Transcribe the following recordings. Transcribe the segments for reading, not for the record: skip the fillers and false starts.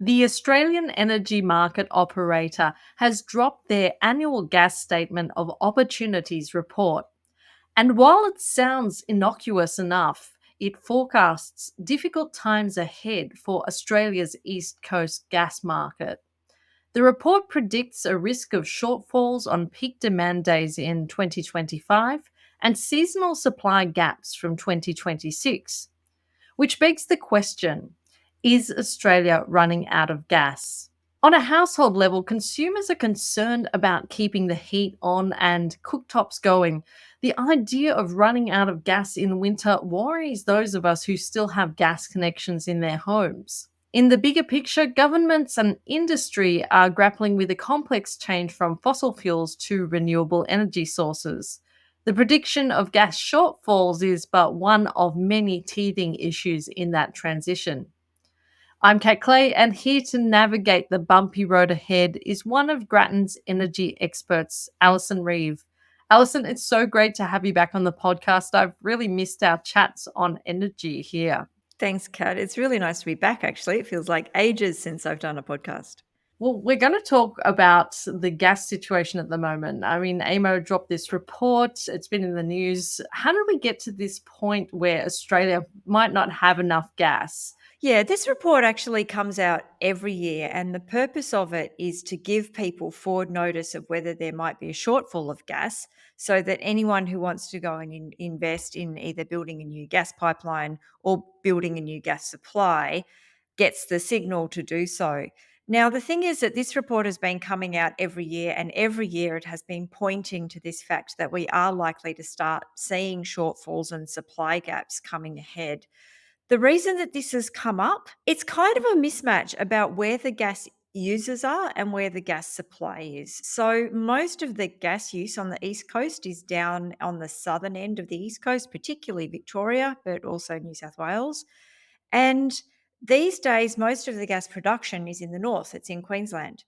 The Australian Energy Market Operator has dropped their annual gas statement of opportunities report. And while it sounds innocuous enough, it forecasts difficult times ahead for Australia's East Coast gas market. The report predicts a risk of shortfalls on peak demand days in 2025 and seasonal supply gaps from 2026, which begs the question, is Australia running out of gas? On a household level, consumers are concerned about keeping the heat on and cooktops going. The idea of running out of gas in winter worries those of us who still have gas connections in their homes. In the bigger picture, governments and industry are grappling with a complex change from fossil fuels to renewable energy sources. The prediction of gas shortfalls is but one of many teething issues in that transition. I'm Kat Clay, and here to navigate the bumpy road ahead is one of Grattan's energy experts, Alison Reeve. Alison, it's so great to have you back on the podcast. I've really missed our chats on energy here. Thanks, Kat. It's really nice to be back, actually. It feels like ages since I've done a podcast. Well, we're going to talk about the gas situation at the moment. I mean, AMO dropped this report. It's been in the news. How did we get to this point where Australia might not have enough gas? Yeah, this report actually comes out every year, and the purpose of it is to give people forward notice of whether there might be a shortfall of gas so that anyone who wants to go and invest in either building a new gas pipeline or building a new gas supply gets the signal to do so. Now, the thing is that this report has been coming out every year, and every year it has been pointing to this fact that we are likely to start seeing shortfalls and supply gaps coming ahead. The reason that this has come up, it's kind of a mismatch about where the gas users are and where the gas supply is. So most of the gas use on the East Coast is down on the southern end of the East Coast, particularly Victoria, but also New South Wales. And these days, most of the gas production is in the north, it's in Queensland.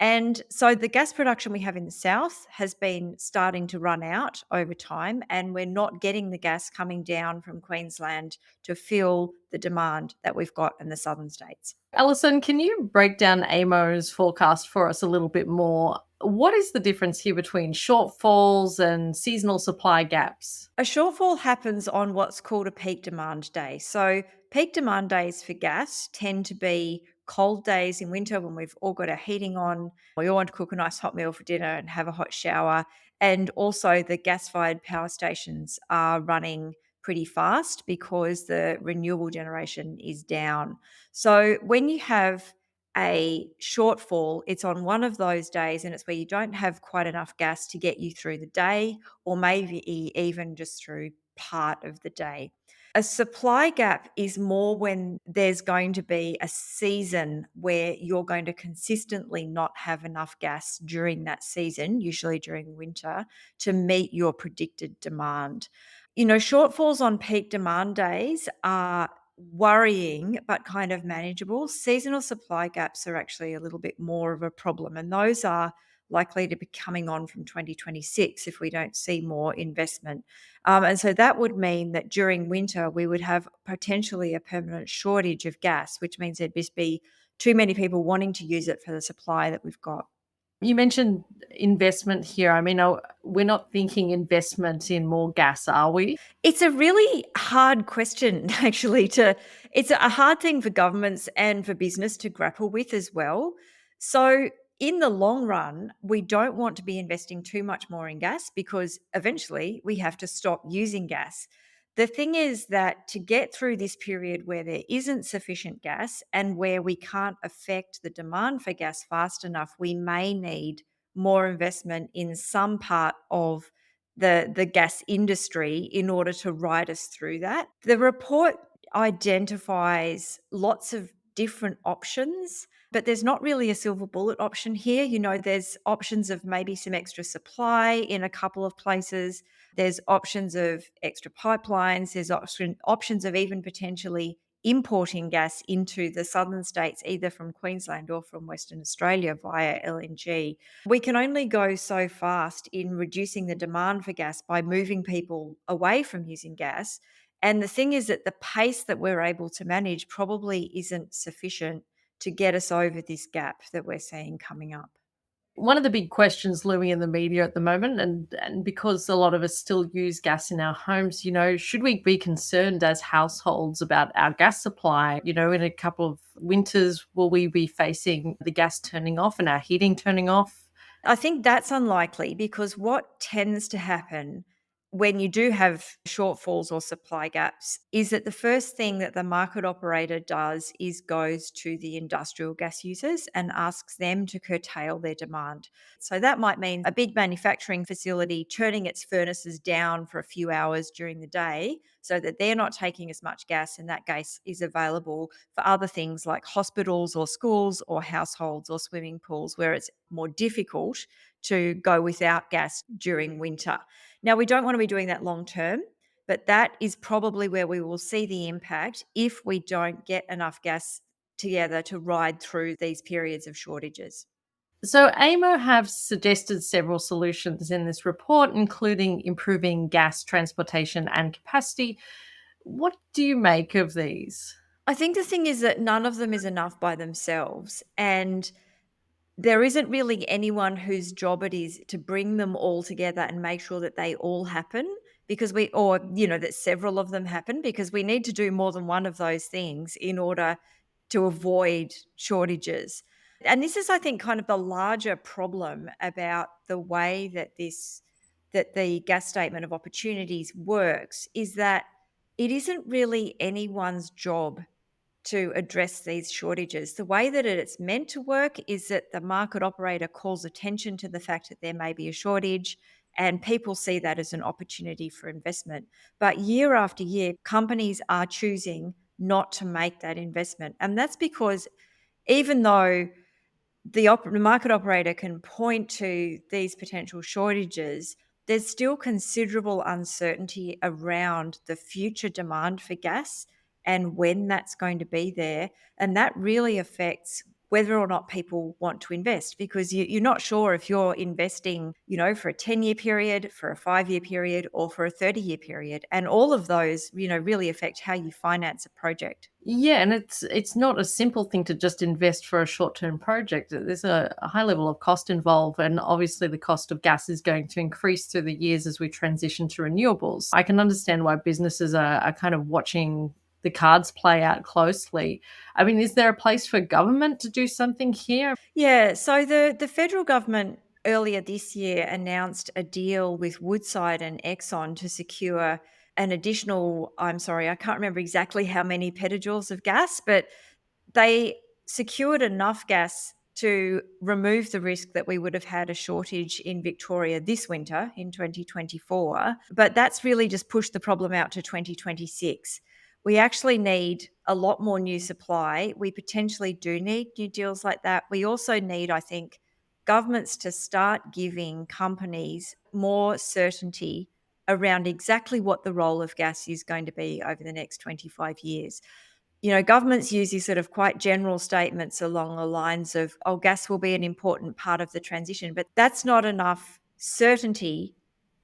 And so the gas production we have in the south has been starting to run out over time, and we're not getting the gas coming down from Queensland to fill the demand that we've got in the southern states. Alison, can you break down AMO's forecast for us a little bit more? What is the difference here between shortfalls and seasonal supply gaps? A shortfall happens on what's called a peak demand day. So, peak demand days for gas tend to be cold days in winter when we've all got our heating on. We all want to cook a nice hot meal for dinner and have a hot shower. And also, the gas fired power stations are running pretty fast because the renewable generation is down. So, when you have a shortfall, it's on one of those days, and it's where you don't have quite enough gas to get you through the day or maybe even just through part of the day. A supply gap is more when there's going to be a season where you're going to consistently not have enough gas during that season, usually during winter, to meet your predicted demand. Shortfalls on peak demand days are worrying but kind of manageable. Seasonal supply gaps are actually a little bit more of a problem, and those are likely to be coming on from 2026 if we don't see more investment. And so that would mean that during winter, we would have potentially a permanent shortage of gas, which means there'd just be too many people wanting to use it for the supply that we've got. You mentioned investment here. I mean, we're not thinking investment in more gas, are we? It's a really hard question, actually. It's a hard thing for governments and for business to grapple with as well. So, in the long run, we don't want to be investing too much more in gas because eventually we have to stop using gas. The thing is that to get through this period where there isn't sufficient gas and where we can't affect the demand for gas fast enough, we may need more investment in some part of the gas industry in order to ride us through that. The report identifies lots of different options, but there's not really a silver bullet option here. There's options of maybe some extra supply in a couple of places. There's options of extra pipelines. There's options of even potentially importing gas into the southern states, either from Queensland or from Western Australia via LNG. We can only go so fast in reducing the demand for gas by moving people away from using gas. And the thing is that the pace that we're able to manage probably isn't sufficient to get us over this gap that we're seeing coming up. One of the big questions looming in the media at the moment, and because a lot of us still use gas in our homes, should we be concerned as households about our gas supply? In a couple of winters, will we be facing the gas turning off and our heating turning off? I think that's unlikely because what tends to happen when you do have shortfalls or supply gaps is that the first thing that the market operator does is goes to the industrial gas users and asks them to curtail their demand. So that might mean a big manufacturing facility turning its furnaces down for a few hours during the day so that they're not taking as much gas, and that gas is available for other things like hospitals or schools or households or swimming pools where it's more difficult to go without gas during winter. Now, we don't want to be doing that long term, but that is probably where we will see the impact if we don't get enough gas together to ride through these periods of shortages. So, AMO have suggested several solutions in this report, including improving gas transportation and capacity. What do you make of these? I think the thing is that none of them is enough by themselves. And there isn't really anyone whose job it is to bring them all together and make sure that they all happen that several of them happen, because we need to do more than one of those things in order to avoid shortages. And this is, I think, kind of the larger problem about the way that the gas statement of opportunities works, is that it isn't really anyone's job to address these shortages. The way that it's meant to work is that the market operator calls attention to the fact that there may be a shortage, and people see that as an opportunity for investment. But year after year, companies are choosing not to make that investment. And that's because even though the market operator can point to these potential shortages, there's still considerable uncertainty around the future demand for gas and when that's going to be there. And that really affects whether or not people want to invest, because you're not sure if you're investing, for a 10-year period, for a 5-year period, or for a 30-year period. And all of those, really affect how you finance a project. Yeah, and it's not a simple thing to just invest for a short-term project. There's a high level of cost involved, and obviously the cost of gas is going to increase through the years as we transition to renewables. I can understand why businesses are kind of watching the cards play out closely. I mean, is there a place for government to do something here? Yeah, so the federal government earlier this year announced a deal with Woodside and Exxon to secure an additional, I'm sorry, I can't remember exactly how many petajoules of gas, but they secured enough gas to remove the risk that we would have had a shortage in Victoria this winter in 2024. But that's really just pushed the problem out to 2026. We actually need a lot more new supply. We potentially do need new deals like that. We also need, I think, governments to start giving companies more certainty around exactly what the role of gas is going to be over the next 25 years. Governments use these sort of quite general statements along the lines of, oh, gas will be an important part of the transition, but that's not enough certainty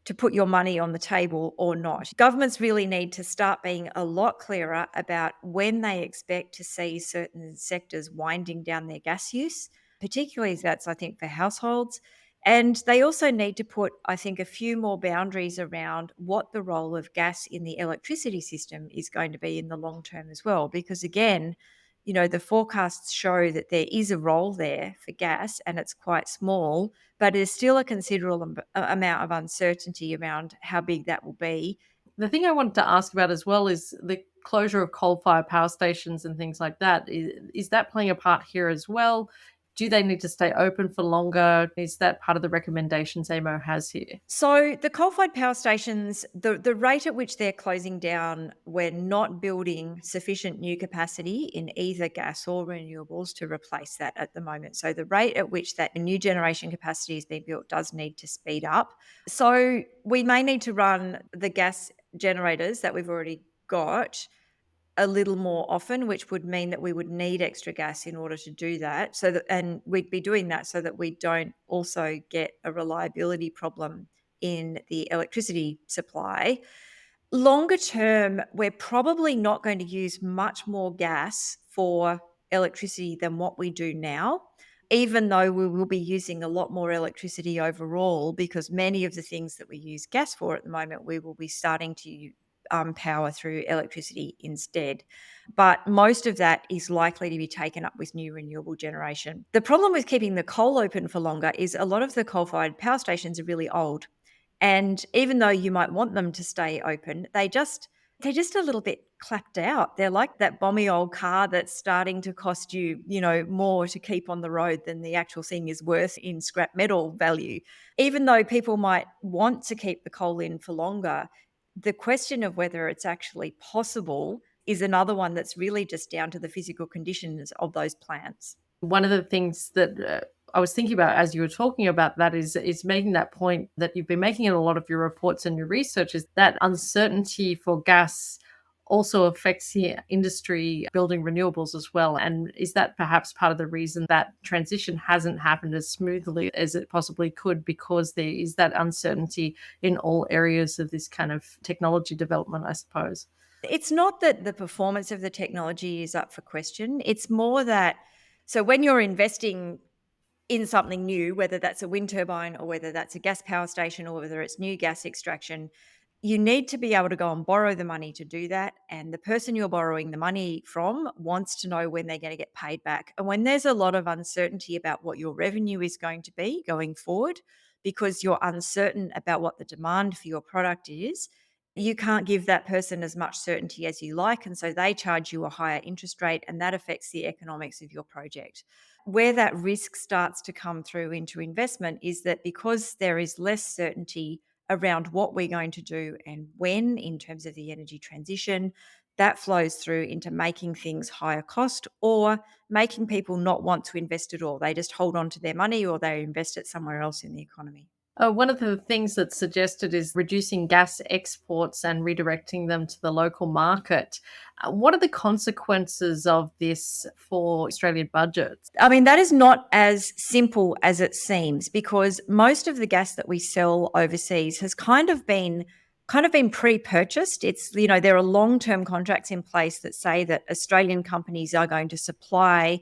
to put your money on the table or not. Governments really need to start being a lot clearer about when they expect to see certain sectors winding down their gas use, particularly that's, I think, for households. And they also need to put, I think, a few more boundaries around what the role of gas in the electricity system is going to be in the long term as well. Because again, the forecasts show that there is a role there for gas and it's quite small, but there's still a considerable amount of uncertainty around how big that will be. The thing I wanted to ask about as well is the closure of coal-fired power stations and things like that. Is that playing a part here as well? Do they need to stay open for longer? Is that part of the recommendations AMO has here? So the coal-fired power stations, the rate at which they're closing down, we're not building sufficient new capacity in either gas or renewables to replace that at the moment. So the rate at which that new generation capacity is being built does need to speed up. So we may need to run the gas generators that we've already got a little more often, which would mean that we would need extra gas in order to do that. And we'd be doing that so that we don't also get a reliability problem in the electricity supply. Longer term, we're probably not going to use much more gas for electricity than what we do now, even though we will be using a lot more electricity overall, because many of the things that we use gas for at the moment, we will be starting to power through electricity instead. But most of that is likely to be taken up with new renewable generation. The problem with keeping the coal open for longer is a lot of the coal-fired power stations are really old. And even though you might want them to stay open, they're just a little bit clapped out. They're like that bomby old car that's starting to cost you, more to keep on the road than the actual thing is worth in scrap metal value. Even though people might want to keep the coal in for longer, the question of whether it's actually possible is another one that's really just down to the physical conditions of those plants. One of the things that I was thinking about as you were talking about that is making that point that you've been making in a lot of your reports and your research, is that uncertainty for gas also affects the industry building renewables as well. And is that perhaps part of the reason that transition hasn't happened as smoothly as it possibly could, because there is that uncertainty in all areas of this kind of technology development, I suppose? It's not that the performance of the technology is up for question. It's more that, so when you're investing in something new, whether that's a wind turbine or whether that's a gas power station or whether it's new gas extraction, you need to be able to go and borrow the money to do that. And the person you're borrowing the money from wants to know when they're going to get paid back. And when there's a lot of uncertainty about what your revenue is going to be going forward, because you're uncertain about what the demand for your product is, you can't give that person as much certainty as you like. And so they charge you a higher interest rate, and that affects the economics of your project. Where that risk starts to come through into investment is that because there is less certainty around what we're going to do and when in terms of the energy transition, that flows through into making things higher cost or making people not want to invest at all. They just hold on to their money or they invest it somewhere else in the economy. One of the things that's suggested is reducing gas exports and redirecting them to the local market. What are the consequences of this for Australian budgets? I mean, that is not as simple as it seems, because most of the gas that we sell overseas has kind of been pre-purchased. It's, there are long-term contracts in place that say that Australian companies are going to supply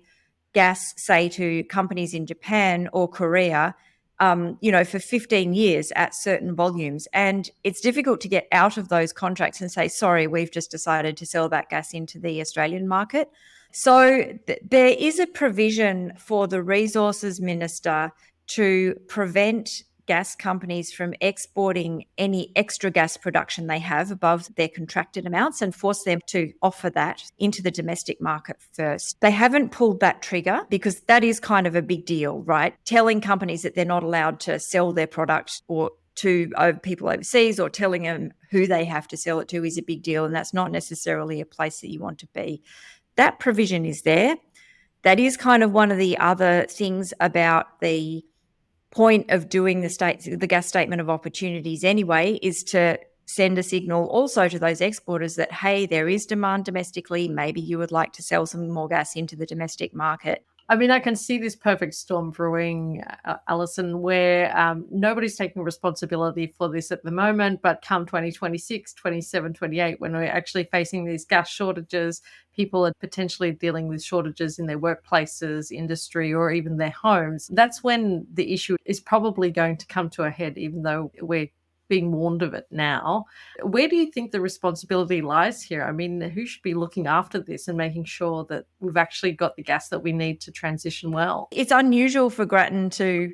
gas, say, to companies in Japan or Korea, for 15 years at certain volumes. And it's difficult to get out of those contracts and say, sorry, we've just decided to sell that gas into the Australian market. So there is a provision for the resources minister to prevent gas companies from exporting any extra gas production they have above their contracted amounts and force them to offer that into the domestic market first. They haven't pulled that trigger because that is kind of a big deal, right? Telling companies that they're not allowed to sell their product or to people overseas or telling them who they have to sell it to is a big deal, and that's not necessarily a place that you want to be. That provision is there. That is kind of one of the other things about the point of doing the gas statement of opportunities anyway, is to send a signal also to those exporters that, hey, there is demand domestically. Maybe you would like to sell some more gas into the domestic market. I mean, I can see this perfect storm brewing, Alison, where nobody's taking responsibility for this at the moment, but come 2026, 27, 28, when we're actually facing these gas shortages, people are potentially dealing with shortages in their workplaces, industry, or even their homes. That's when the issue is probably going to come to a head, even though we're being warned of it now. Where do you think the responsibility lies here? I mean, who should be looking after this and making sure that we've actually got the gas that we need to transition well? It's unusual for Grattan to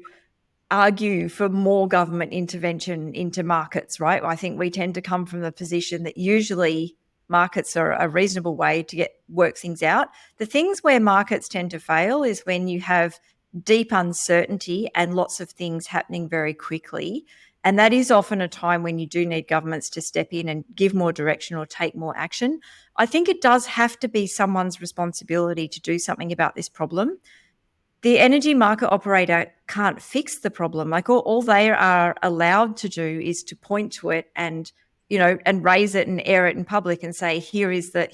argue for more government intervention into markets, right? I think we tend to come from the position that usually markets are a reasonable way to work things out. The things where markets tend to fail is when you have deep uncertainty and lots of things happening very quickly. And that is often a time when you do need governments to step in and give more direction or take more action. I think it does have to be someone's responsibility to do something about this problem. The energy market operator can't fix the problem. Like all they are allowed to do is to point to it and raise it and air it in public and say, here is the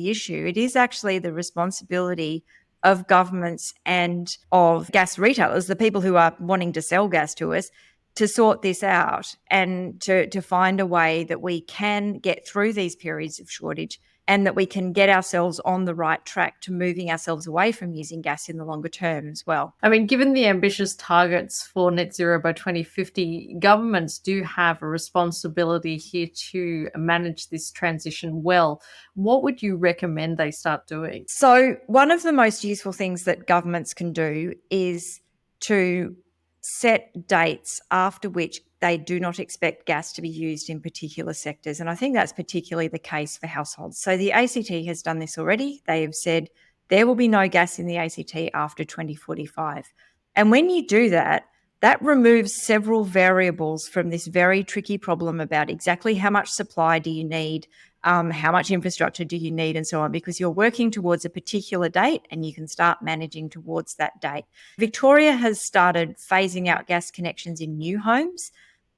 issue. It is actually the responsibility of governments and of gas retailers, the people who are wanting to sell gas to us, to sort this out and to find a way that we can get through these periods of shortage and that we can get ourselves on the right track to moving ourselves away from using gas in the longer term as well. I mean, given the ambitious targets for net zero by 2050, governments do have a responsibility here to manage this transition well. What would you recommend they start doing? So, one of the most useful things that governments can do is to set dates after which they do not expect gas to be used in particular sectors. And I think that's particularly the case for households. So, the ACT has done this already. They have said there will be no gas in the ACT after 2045. And when you do that, that removes several variables from this very tricky problem about exactly how much supply do you need, how much infrastructure do you need, and so on, because you're working towards a particular date and you can start managing towards that date. Victoria has started phasing out gas connections in new homes,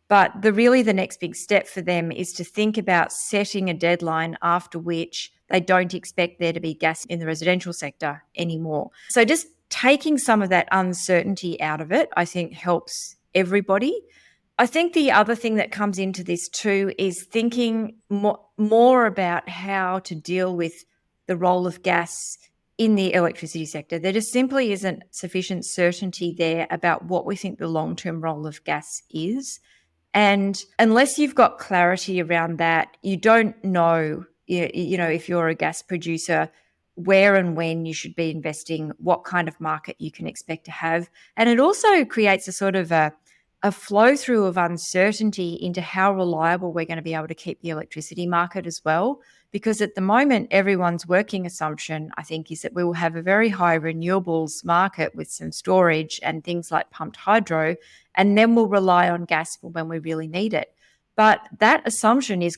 but the next big step for them is to think about setting a deadline after which they don't expect there to be gas in the residential sector anymore. So just taking some of that uncertainty out of it, I think helps everybody. I think the other thing that comes into this too is thinking more about how to deal with the role of gas in the electricity sector. There just simply isn't sufficient certainty there about what we think the long-term role of gas is. And unless you've got clarity around that, you don't know, if you're a gas producer, where and when you should be investing, what kind of market you can expect to have. And it also creates a sort of a flow through of uncertainty into how reliable we're going to be able to keep the electricity market as well. Because at the moment, everyone's working assumption, I think, is that we will have a very high renewables market with some storage and things like pumped hydro, and then we'll rely on gas for when we really need it. But that assumption is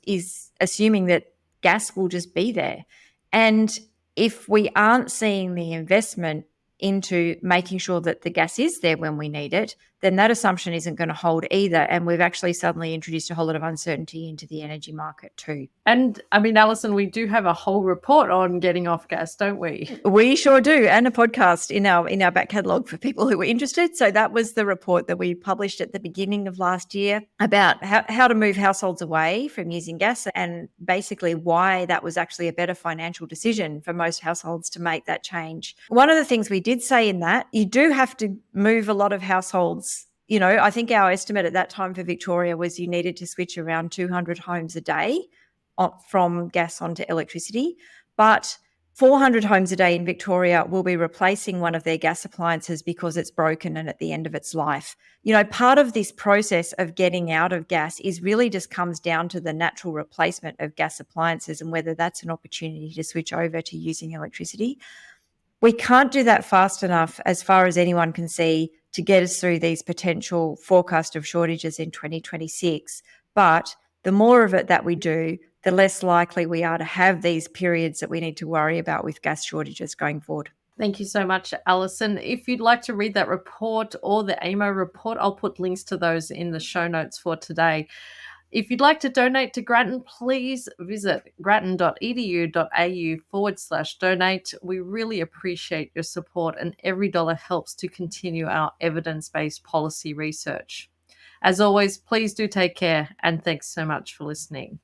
is assuming that gas will just be there. And if we aren't seeing the investment into making sure that the gas is there when we need it, then that assumption isn't going to hold either. And we've actually suddenly introduced a whole lot of uncertainty into the energy market too. And I mean, Alison, we do have a whole report on getting off gas, don't we? We sure do, and a podcast in our back catalogue for people who were interested. So that was the report that we published at the beginning of last year about how to move households away from using gas, and basically why that was actually a better financial decision for most households to make that change. One of the things we did say in that, you do have to move a lot of households. I think our estimate at that time for Victoria was you needed to switch around 200 homes a day from gas onto electricity, but 400 homes a day in Victoria will be replacing one of their gas appliances because it's broken and at the end of its life. Part of this process of getting out of gas is really just comes down to the natural replacement of gas appliances and whether that's an opportunity to switch over to using electricity. We can't do that fast enough, as far as anyone can see, to get us through these potential forecast of shortages in 2026. But the more of it that we do, the less likely we are to have these periods that we need to worry about with gas shortages going forward. Thank you so much, Alison. If you'd like to read that report or the AMO report, I'll put links to those in the show notes for today. If you'd like to donate to Grattan, please visit grattan.edu.au/donate. We really appreciate your support, and every dollar helps to continue our evidence-based policy research. As always, please do take care, and thanks so much for listening.